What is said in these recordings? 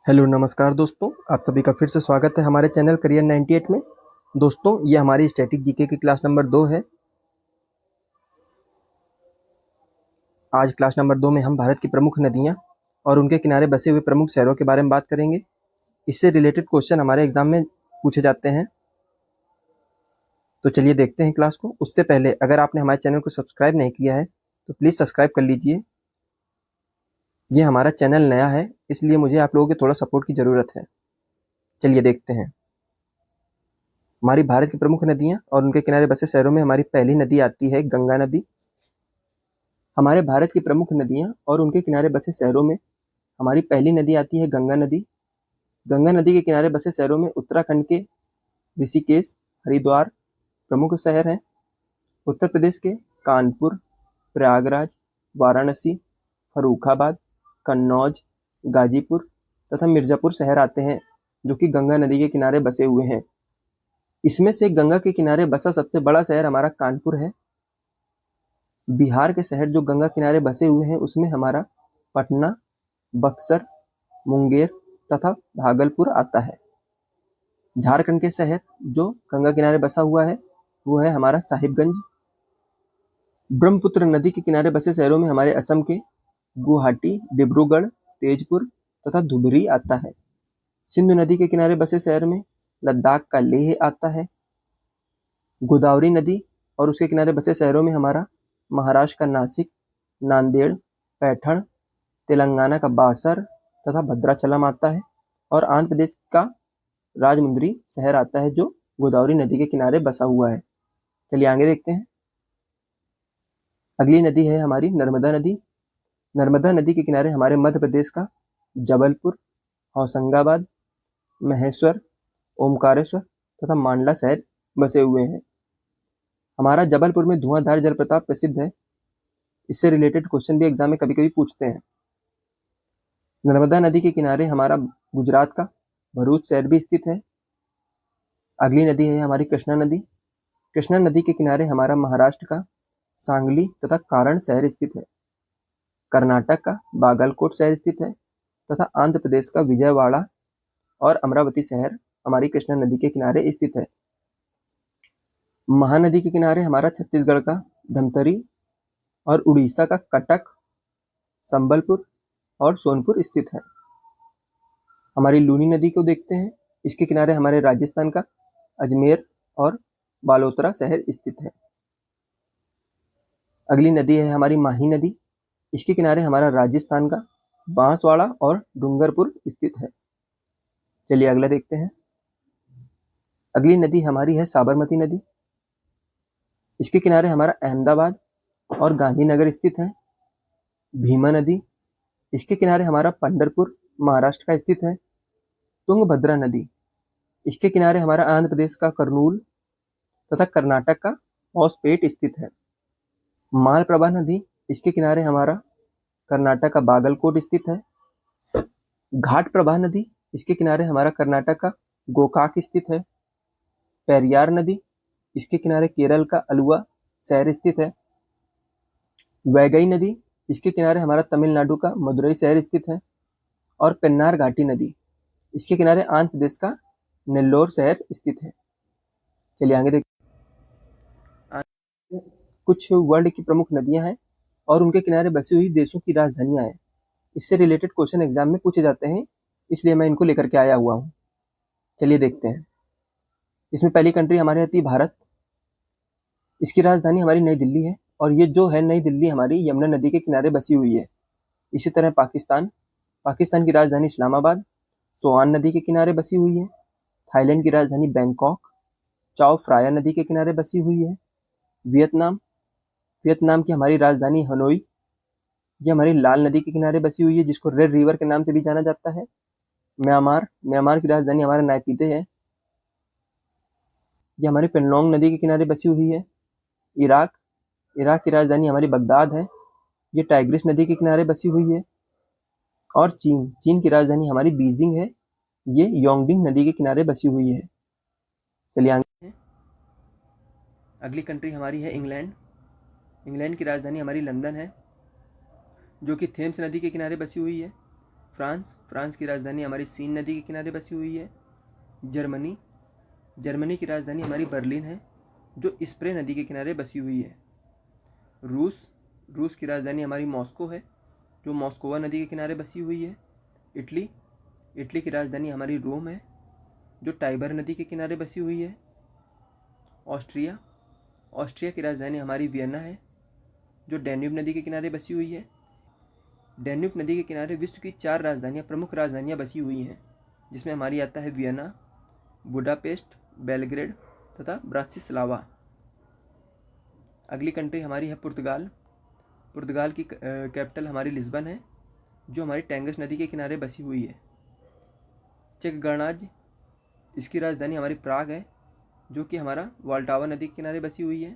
Hello नमस्कार दोस्तों, आप सभी का फिर से स्वागत है हमारे चैनल करियर 98 में। दोस्तों, ये हमारी स्टैटिक जीके की क्लास नंबर 2 है। आज क्लास नंबर 2 में हम भारत की प्रमुख नदियाँ और उनके किनारे बसे हुए प्रमुख शहरों के बारे में बात करेंगे। इससे रिलेटेड क्वेश्चन हमारे एग्जाम में पूछे जाते हैं। तो चलिए देखते हैं क्लास को। उससे पहले अगर आपने हमारे चैनल को सब्सक्राइब नहीं किया है तो प्लीज़ सब्सक्राइब कर लीजिए। ये हमारा चैनल नया है, इसलिए मुझे आप लोगों के थोड़ा सपोर्ट की ज़रूरत है। चलिए देखते हैं। हमारी भारत की प्रमुख नदियाँ और उनके किनारे बसे शहरों में हमारी पहली नदी आती है गंगा नदी। हमारे भारत की प्रमुख नदियाँ और उनके किनारे बसे शहरों में हमारी पहली नदी आती है गंगा नदी। गंगा नदी के किनारे बसे शहरों में उत्तराखंड के ऋषिकेश, हरिद्वार प्रमुख शहर हैं। उत्तर प्रदेश के कानपुर, प्रयागराज, वाराणसी, फर्रुखाबाद, कन्नौज, गाजीपुर तथा मिर्जापुर शहर आते हैं, जो कि गंगा नदी के किनारे बसे हुए हैं। इसमें से गंगा के किनारे बसा सबसे बड़ा शहर हमारा कानपुर है। बिहार के शहर जो गंगा किनारे बसे हुए हैं उसमें हमारा पटना, बक्सर, मुंगेर तथा भागलपुर आता है। झारखंड के शहर जो गंगा किनारे बसा हुआ है वो है हमारा साहिबगंज। ब्रह्मपुत्र नदी के किनारे बसे शहरों में हमारे असम के गुवाहाटी, डिब्रूगढ़, तेजपुर तथा धुबरी आता है। सिंधु नदी के किनारे बसे शहर में लद्दाख का लेह आता है। गोदावरी नदी और उसके किनारे बसे शहरों में हमारा महाराष्ट्र का नासिक, नांदेड़, पैठण, तेलंगाना का बासर तथा भद्राचलम आता है। और आंध्र प्रदेश का राजमुंद्री शहर आता है जो गोदावरी नदी के किनारे बसा हुआ है। चलिए आगे देखते हैं। अगली नदी है हमारी नर्मदा नदी। नर्मदा नदी के किनारे हमारे मध्य प्रदेश का जबलपुर, होशंगाबाद, महेश्वर, ओमकारेश्वर तथा मांडला शहर बसे हुए हैं। हमारा जबलपुर में धुआंधार जलप्रपात प्रसिद्ध है। इससे रिलेटेड क्वेश्चन भी एग्जाम में कभी कभी पूछते हैं। नर्मदा नदी के किनारे हमारा गुजरात का भरूच शहर भी स्थित है। अगली नदी है हमारी कृष्णा नदी। कृष्णा नदी के किनारे हमारा महाराष्ट्र का सांगली तथा कारण शहर स्थित है। कर्नाटक का बागलकोट शहर स्थित है तथा आंध्र प्रदेश का विजयवाड़ा और अमरावती शहर हमारी कृष्णा नदी के किनारे स्थित है। महानदी के किनारे हमारा छत्तीसगढ़ का धमतरी और उड़ीसा का कटक, संबलपुर और सोनपुर स्थित है। हमारी लूनी नदी को देखते हैं। इसके किनारे हमारे राजस्थान का अजमेर और बालोतरा शहर स्थित है। अगली नदी है हमारी माही नदी। इसके किनारे हमारा राजस्थान का बांसवाड़ा और डूंगरपुर स्थित है। चलिए अगला देखते हैं। अगली नदी हमारी है साबरमती नदी। इसके किनारे हमारा अहमदाबाद और गांधीनगर स्थित है। भीमा नदी, इसके किनारे हमारा पंढरपुर महाराष्ट्र का स्थित है। तुंगभद्रा नदी, इसके किनारे हमारा आंध्र प्रदेश का कर्नूल तथा कर्नाटक का होसपेट स्थित है। मालप्रभा नदी, इसके किनारे हमारा कर्नाटक का बागलकोट स्थित है। घाटप्रभा नदी, इसके किनारे हमारा कर्नाटक का गोकाक स्थित है। पेरियार नदी, इसके किनारे केरल का अलुवा शहर स्थित है। वैगई नदी, इसके किनारे हमारा तमिलनाडु का मदुरई शहर स्थित है। और पेन्नार घाटी नदी, इसके किनारे आंध्र प्रदेश का नेल्लोर शहर स्थित है। चलिए आगे देखते हैं। कुछ वर्ल्ड की प्रमुख नदियां हैं और उनके किनारे बसी हुई देशों की राजधानियां हैं। इससे रिलेटेड क्वेश्चन एग्जाम में पूछे जाते हैं, इसलिए मैं इनको लेकर के आया हुआ हूँ। चलिए देखते हैं। इसमें पहली कंट्री हमारी आती है भारत। इसकी राजधानी हमारी नई दिल्ली है और ये जो है नई दिल्ली हमारी यमुना नदी के किनारे बसी हुई है। इसी तरह पाकिस्तान, पाकिस्तान की राजधानी इस्लामाबाद सोआन नदी के किनारे बसी हुई है। थाईलैंड की राजधानी बैंकॉक चाओ फ्राया नदी के किनारे बसी हुई है। वियतनाम, वियतनाम की हमारी राजधानी हनोई, ये हमारी लाल नदी के किनारे बसी हुई है जिसको रेड रिवर के नाम से भी जाना जाता है। म्यांमार, म्यांमार की राजधानी हमारा नायपीते है, ये हमारी पेनलोंग नदी के किनारे बसी हुई है। इराक, इराक की राजधानी हमारी बगदाद है, ये टाइग्रिस नदी के किनारे बसी हुई है। और चीन, चीन की राजधानी हमारी बीजिंग है, ये योंगबिंग नदी के किनारे बसी हुई है। चलिए आगे। अगली कंट्री हमारी है इंग्लैंड। इंग्लैंड की राजधानी हमारी लंदन है, जो कि थेम्स नदी के किनारे बसी हुई है। फ्रांस की राजधानी हमारी सीन नदी के किनारे बसी हुई है। जर्मनी की राजधानी हमारी बर्लिन है, जो स्प्रे नदी के किनारे बसी हुई है। रूस की राजधानी हमारी मॉस्को है, जो मॉस्कोवा नदी के किनारे बसी हुई है। इटली की राजधानी हमारी रोम है, जो टाइबर नदी के किनारे बसी हुई है। ऑस्ट्रिया की राजधानी हमारी वियना है, जो डैन्यूब नदी के किनारे बसी हुई है। डैन्यूब नदी के किनारे विश्व की 4 प्रमुख राजधानियाँ बसी हुई हैं, जिसमें हमारी आता है वियना, बुडापेस्ट, बेलग्रेड तथा ब्रातिस्लावा। अगली कंट्री हमारी है पुर्तगाल की कैपिटल हमारी लिस्बन है, जो हमारी टेंगस नदी के किनारे बसी हुई है। चेक गणराज्य, इसकी राजधानी हमारी प्राग है, जो कि हमारा वाल्टावा नदी के किनारे बसी हुई है।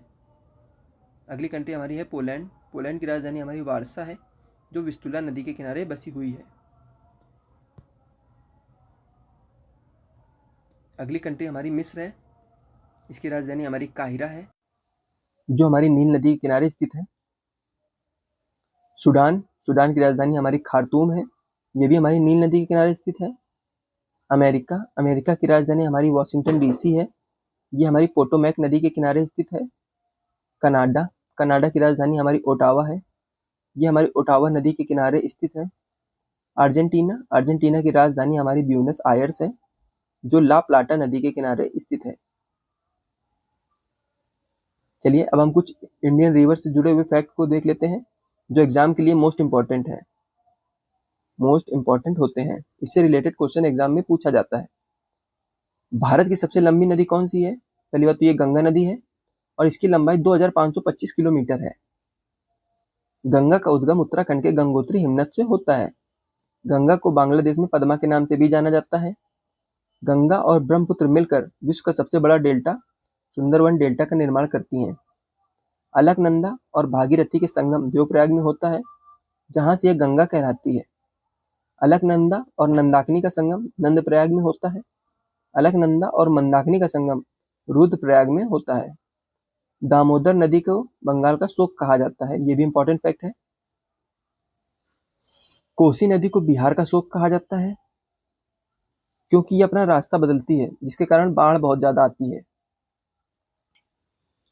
अगली कंट्री हमारी है पोलैंड की राजधानी हमारी वारसा है, जो विस्तुला नदी के किनारे बसी हुई है। अगली कंट्री हमारी मिस्र है, इसकी राजधानी हमारी काहिरा है, जो हमारी नील नदी के किनारे स्थित है। सूडान की राजधानी हमारी खार्तूम है, ये भी हमारी नील नदी के किनारे स्थित है। अमेरिका की राजधानी हमारी वाशिंगटन डीसी है, ये हमारी पोटोमैक नदी के किनारे स्थित है। कनाडा की राजधानी हमारी ओटावा है, ये हमारी ओटावा नदी के किनारे स्थित है। अर्जेंटीना की राजधानी हमारी ब्यूनस आयर्स है, जो ला प्लाटा नदी के किनारे स्थित है। चलिए अब हम कुछ इंडियन रिवर से जुड़े हुए फैक्ट को देख लेते हैं, जो एग्जाम के लिए मोस्ट इंपॉर्टेंट होते हैं। इससे रिलेटेड क्वेश्चन एग्जाम में पूछा जाता है। भारत की सबसे लंबी नदी कौन सी है? पहली बात तो ये गंगा नदी है, और इसकी लंबाई 2525 किलोमीटर है। गंगा का उद्गम उत्तराखंड के गंगोत्री हिमनद से होता है। गंगा को बांग्लादेश में पद्मा के नाम से भी जाना जाता है। गंगा और ब्रह्मपुत्र मिलकर विश्व का सबसे बड़ा डेल्टा सुंदरवन डेल्टा का निर्माण करती हैं। अलकनंदा और भागीरथी के संगम देवप्रयाग में होता है, जहां से यह गंगा कहलाती है। अलकनंदा और नंदाकिनी का संगम नंदप्रयाग में होता है। अलकनंदा और मंदाकिनी का संगम रुद्रप्रयाग में होता है। दामोदर नदी को बंगाल का शोक कहा जाता है, ये भी इंपॉर्टेंट फैक्ट है। कोसी नदी को बिहार का शोक कहा जाता है, क्योंकि ये अपना रास्ता बदलती है, जिसके कारण बाढ़ बहुत ज्यादा आती है।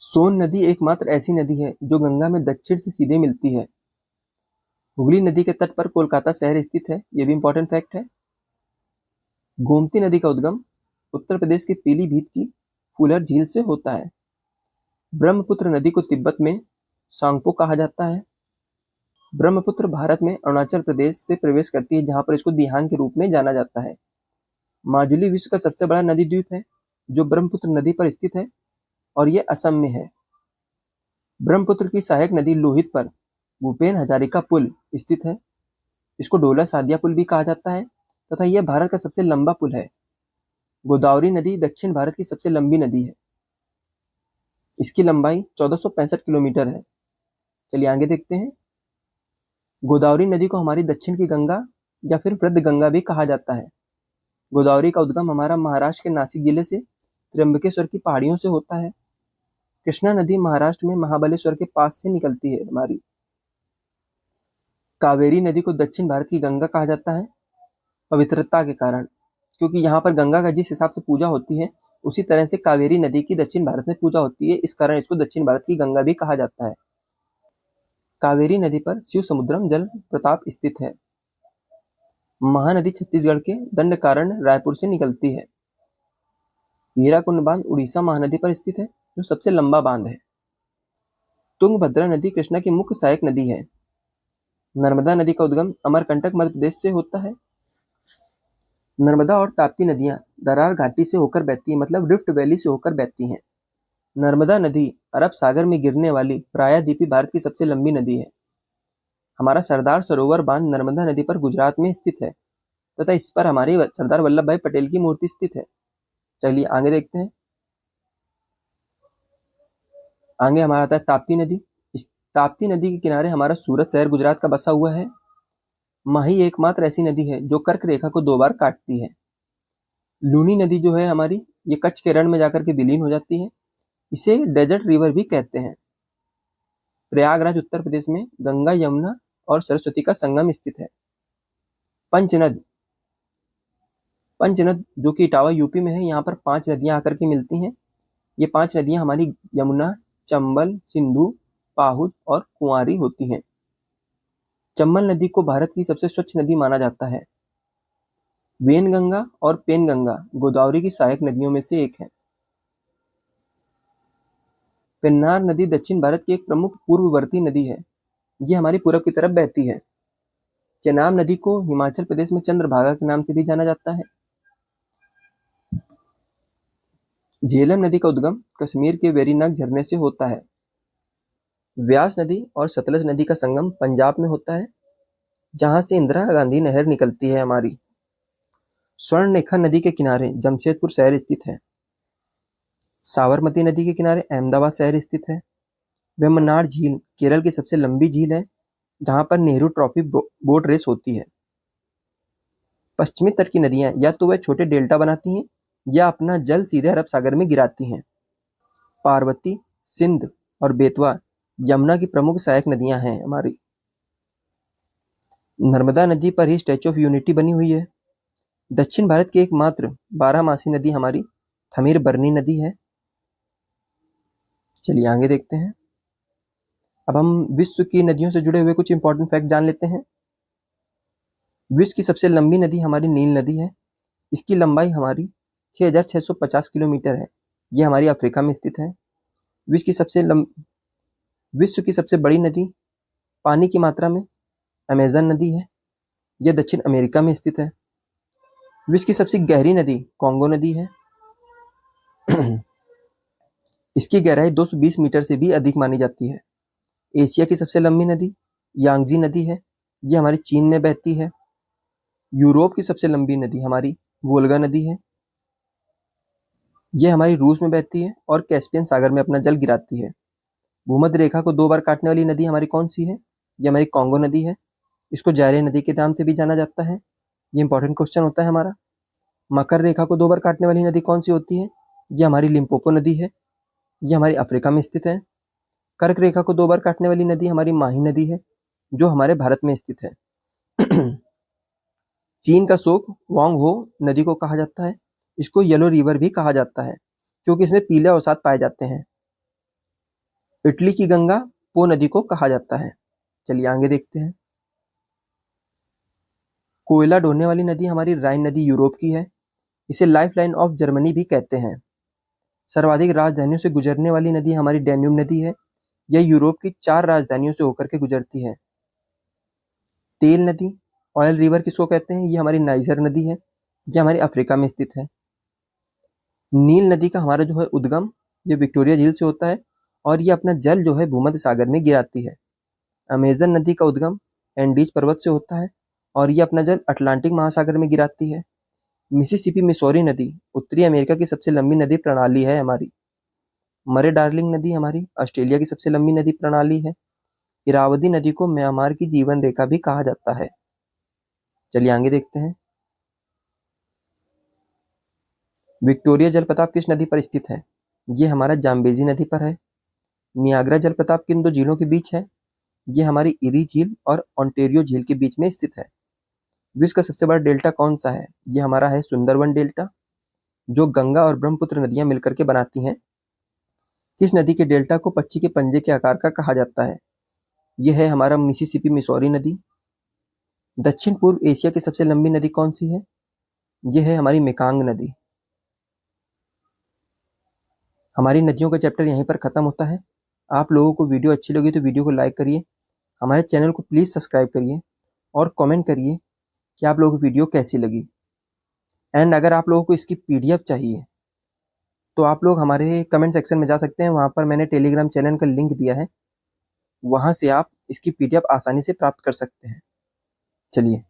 सोन नदी एकमात्र ऐसी नदी है जो गंगा में दक्षिण से सीधे मिलती है। हुगली नदी के तट पर कोलकाता शहर स्थित है, यह भी इंपॉर्टेंट फैक्ट है। गोमती नदी का उद्गम उत्तर प्रदेश के पीलीभीत की फुलर झील से होता है। ब्रह्मपुत्र नदी को तिब्बत में सांगपो कहा जाता है। ब्रह्मपुत्र भारत में अरुणाचल प्रदेश से प्रवेश करती है, जहां पर इसको दिहांग के रूप में जाना जाता है। माजुली विश्व का सबसे बड़ा नदी द्वीप है, जो ब्रह्मपुत्र नदी पर स्थित है, और ये असम में है। ब्रह्मपुत्र की सहायक नदी लोहित पर भूपेन हजारिका पुल स्थित है। इसको डोला सादिया पुल भी कहा जाता है, तथा यह भारत का सबसे लंबा पुल है। गोदावरी नदी दक्षिण भारत की सबसे लंबी नदी है, इसकी लंबाई 1465 किलोमीटर है। चलिए आगे देखते हैं। गोदावरी नदी को हमारी दक्षिण की गंगा या फिर वृद्ध गंगा भी कहा जाता है। गोदावरी का उद्गम हमारा महाराष्ट्र के नासिक जिले से त्र्यंबकेश्वर की पहाड़ियों से होता है। कृष्णा नदी महाराष्ट्र में महाबलेश्वर के पास से निकलती है हमारी। कावेरी नदी को दक्षिण भारत की गंगा कहा जाता है, पवित्रता के कारण, क्योंकि यहाँ पर गंगा का जिस हिसाब से पूजा होती है, उसी तरह से कावेरी नदी की दक्षिण भारत में पूजा होती है, इस कारण इसको दक्षिण भारत की गंगा भी कहा जाता है। कावेरी नदी पर शिव समुद्रम जल प्रताप स्थित है। महानदी छत्तीसगढ़ के दंडकारण्य रायपुर से निकलती है। हीराकुंड बांध उड़ीसा महानदी पर स्थित है, जो सबसे लंबा बांध है। तुंगभद्रा नदी कृष्णा की मुख्य सहायक नदी है। नर्मदा नदी का उद्गम अमरकंटक मध्य प्रदेश से होता है। नर्मदा और ताप्ती नदियां दरार घाटी से होकर बहती हैं, मतलब रिफ्ट वैली से होकर बहती हैं। नर्मदा नदी अरब सागर में गिरने वाली प्रायद्वीपी भारत की सबसे लंबी नदी है। हमारा सरदार सरोवर बांध नर्मदा नदी पर गुजरात में स्थित है, तथा इस पर हमारे सरदार वल्लभ भाई पटेल की मूर्ति स्थित है। चलिए आगे देखते हैं। आगे हमारा आता है ताप्ती नदी। इस ताप्ती नदी के किनारे हमारा सूरत शहर गुजरात का बसा हुआ है। माही एकमात्र ऐसी नदी है जो कर्क रेखा को 2 बार काटती है। लूनी नदी जो है हमारी, ये कच्छ के रण में जाकर के विलीन हो जाती है। इसे डेजर्ट रिवर भी कहते हैं। प्रयागराज उत्तर प्रदेश में गंगा, यमुना और सरस्वती का संगम स्थित है। पंचनद, पंचनद जो कि इटावा यूपी में है, यहाँ पर 5 नदियां आकर के मिलती हैं। ये 5 नदियां हमारी यमुना, चंबल, सिंधु, पाहुज और कुंवारी होती हैं। चंबल नदी को भारत की सबसे स्वच्छ नदी माना जाता है। वेनगंगा और पेनगंगा गोदावरी की सहायक नदियों में से एक है। पेन्नार नदी दक्षिण भारत की एक प्रमुख पूर्ववर्ती नदी है। ये हमारी पूरब की तरफ बहती है। चेनाब नदी को हिमाचल प्रदेश में चंद्रभागा के नाम से भी जाना जाता है। झेलम नदी का उद्गम कश्मीर के वेरीनाग झरने से होता है। व्यास नदी और सतलज नदी का संगम पंजाब में होता है, जहां से इंदिरा गांधी नहर निकलती है हमारी। स्वर्णरेखा नदी के किनारे जमशेदपुर शहर स्थित है। साबरमती नदी के किनारे अहमदाबाद शहर स्थित है। वेम्बनाड झील केरल की सबसे लंबी झील है, जहां पर नेहरू ट्रॉफी बोट रेस होती है। पश्चिमी तट की नदियां या तो वह छोटे डेल्टा बनाती हैं या अपना जल सीधे अरब सागर में गिराती हैं। पार्वती, सिंध और बेतवा यमुना की प्रमुख सहायक नदियां हैं हमारी। नर्मदा नदी पर ही स्टैच्यू ऑफ यूनिटी बनी हुई है। दक्षिण भारत की एकमात्र 12मासी नदी हमारी थमीरबरनी नदी है। चलिए आगे देखते हैं। अब हम विश्व की नदियों से जुड़े हुए कुछ इंपॉर्टेंट फैक्ट जान लेते हैं। विश्व की सबसे लंबी नदी हमारी नील नदी है। इसकी लंबाई हमारी 6650 किलोमीटर है। ये हमारी अफ्रीका में स्थित है। विश्व की सबसे बड़ी नदी पानी की मात्रा में अमेजन नदी है। यह दक्षिण अमेरिका में स्थित है। विश्व की सबसे गहरी नदी कॉन्गो नदी है। इसकी गहराई 220 मीटर से भी अधिक मानी जाती है। एशिया की सबसे लंबी नदी यांगजी नदी है। यह हमारी चीन में बहती है। यूरोप की सबसे लंबी नदी हमारी वोल्गा नदी है। यह हमारी रूस में बहती है और कैस्पियन सागर में अपना जल गिराती है। भूमध्य रेखा को 2 बार काटने वाली नदी हमारी कौन सी है? ये हमारी कॉन्गो नदी है। इसको जायरे नदी के नाम से भी जाना जाता है। ये इंपॉर्टेंट क्वेश्चन होता है हमारा। मकर रेखा को 2 बार काटने वाली नदी कौन सी होती है? ये हमारी लिम्पोपो नदी है। ये हमारी अफ्रीका में स्थित है। कर्क रेखा को 2 बार काटने वाली नदी हमारी माही नदी है, जो हमारे भारत में स्थित है। चीन का शोक वांग हो नदी को कहा जाता है। इसको येलो रिवर भी कहा जाता है, क्योंकि इसमें पीले अवसाद पाए जाते हैं। इटली की गंगा पो नदी को कहा जाता है। चलिए आगे देखते हैं। कोयला ढोने वाली नदी हमारी राइन नदी यूरोप की है। इसे लाइफ लाइन ऑफ जर्मनी भी कहते हैं। सर्वाधिक राजधानियों से गुजरने वाली नदी हमारी डैन्यूब नदी है। यह यूरोप की 4 राजधानियों से होकर के गुजरती है। तेल नदी ऑयल रिवर किसको कहते हैं? ये हमारी नाइजर नदी है। यह हमारी अफ्रीका में स्थित है। नील नदी का हमारा जो है उद्गम ये विक्टोरिया झील से होता है और ये अपना जल जो है भूमध्य सागर में गिराती है। अमेजन नदी का उद्गम एंडीज पर्वत से होता है और ये अपना जल अटलांटिक महासागर में गिराती है। मिसिसिपी मिसौरी नदी उत्तरी अमेरिका की सबसे लंबी नदी प्रणाली है हमारी। मरे डार्लिंग नदी हमारी ऑस्ट्रेलिया की सबसे लंबी नदी प्रणाली है। इरावदी नदी को म्यांमार की जीवन रेखा भी कहा जाता है। चलिए आगे देखते हैं। विक्टोरिया जलप्रपात किस नदी पर स्थित है? ये हमारा जाम्बेजी नदी पर है। नियाग्रा जलप्रपात किन 2 झीलों के बीच है? ये हमारी इरी झील और ओंटेरियो झील के बीच में स्थित है। विश्व का सबसे बड़ा डेल्टा कौन सा है? ये हमारा है सुंदरवन डेल्टा, जो गंगा और ब्रह्मपुत्र नदियां मिलकर के बनाती हैं। किस नदी के डेल्टा को पक्षी के पंजे के आकार का कहा जाता है? यह है हमारा मिसिसिपी मिसौरी नदी। दक्षिण पूर्व एशिया की सबसे लंबी नदी कौन सी है? यह है हमारी मेकांग नदी। हमारी नदियों का चैप्टर यहीं पर खत्म होता है। आप लोगों को वीडियो अच्छी लगी तो वीडियो को लाइक करिए, हमारे चैनल को प्लीज़ सब्सक्राइब करिए और कमेंट करिए कि आप लोगों को वीडियो कैसी लगी। एंड अगर आप लोगों को इसकी पीडीएफ चाहिए तो आप लोग हमारे कमेंट सेक्शन में जा सकते हैं। वहाँ पर मैंने टेलीग्राम चैनल का लिंक दिया है, वहाँ से आप इसकी पीडीएफ आसानी से प्राप्त कर सकते हैं। चलिए।